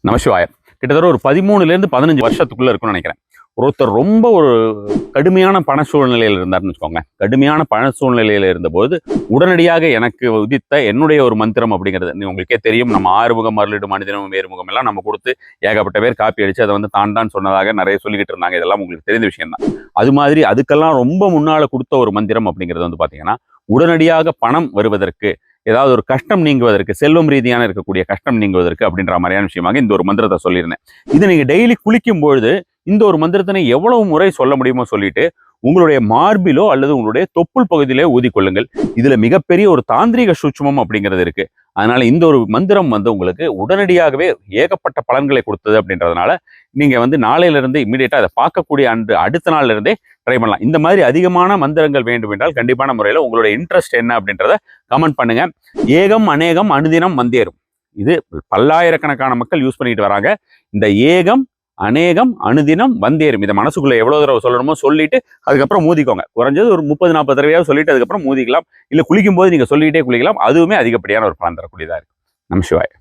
நமசிவாயம். கிட்டத்தட்ட ஒரு 13லேருந்து 15 வருஷத்துக்குள்ள இருக்கும்னு நினைக்கிறேன். ஒருத்தர் ரொம்ப ஒரு கடுமையான பண சூழ்நிலையில் இருந்தார்னு வச்சுக்கோங்களேன். கடுமையான பண சூழ்நிலையில் இருந்தபோது உடனடியாக எனக்கு உதித்த என்னுடைய ஒரு மந்திரம் அப்படிங்கிறது உங்களுக்கே தெரியும். நம்ம ஆறுமுகம், அருளிடும் மனிதனும் வேறுமுகம் எல்லாம் நம்ம கொடுத்து ஏகப்பட்ட பேர் காப்பி அடிச்சு அதை வந்து தான் சொன்னதாக நிறைய சொல்லிக்கிட்டு இருந்தாங்க. இதெல்லாம் உங்களுக்கு தெரிந்த விஷயம் தான். அது மாதிரி அதுக்கெல்லாம் ரொம்ப முன்னால கொடுத்த ஒரு மந்திரம் அப்படிங்கிறது வந்து பார்த்தீங்கன்னா, உடனடியாக பணம் வருவதற்கு, ஏதாவது ஒரு கஷ்டம் நீங்குவதற்கு, செல்வம் ரீதியான இருக்கக்கூடிய கஷ்டம் நீங்குவதற்கு அப்படின்ற மாதிரியான விஷயமாக இந்த ஒரு மந்திரத்தை சொல்லியிருந்தேன். இது நீங்க டெய்லி குளிக்கும் பொழுது இந்த ஒரு மந்திரத்தினை எவ்வளவு முறை சொல்ல முடியுமோ சொல்லிட்டு உங்களுடைய மார்பிலோ அல்லது உங்களுடைய தொப்புள் பகுதியிலே ஊதிக்கொள்ளுங்கள். இதுல மிகப்பெரிய ஒரு தாந்திரிக சூட்சுமம் அப்படிங்கிறது இருக்கு. அதனால இந்த ஒரு மந்திரம் வந்து உங்களுக்கு உடனடியாகவே ஏகப்பட்ட பலன்களை கொடுத்தது அப்படின்றதுனால நீங்க வந்து நாளையில இருந்து இமீடியட்டா அதை பார்க்கக்கூடிய அன்று அடுத்த நாள்ல இருந்தே ட்ரை பண்ணலாம். இந்த மாதிரி அதிகமான மந்திரங்கள் வேண்டும் என்றால் கண்டிப்பான முறையில் உங்களுடைய இன்ட்ரெஸ்ட் என்ன அப்படின்றத கமெண்ட் பண்ணுங்க. ஏகம் அநேகம் அனுதினம் வந்தேறும். இது பல்லாயிரக்கணக்கான மக்கள் யூஸ் பண்ணிட்டு வராங்க. இந்த ஏகம் அநேகம் அனுதினம் வந்தேறும் இதை மனசுக்குள்ள எவ்வளவு தடவை சொல்லணுமோ சொல்லிட்டு அதுக்கப்புறம் மூதிக்கோங்க. குறைஞ்சது ஒரு 30-40 தடவையாவது சொல்லிட்டு அதுக்கப்புறம் மூதிக்கலாம். இல்ல குளிக்கும் போது நீங்க சொல்லிக்கிட்டே குளிக்கலாம். அதுவுமே அதிகப்படியான ஒரு பலன் தரக்கூடியதா இருக்கு. நமசிவாய்.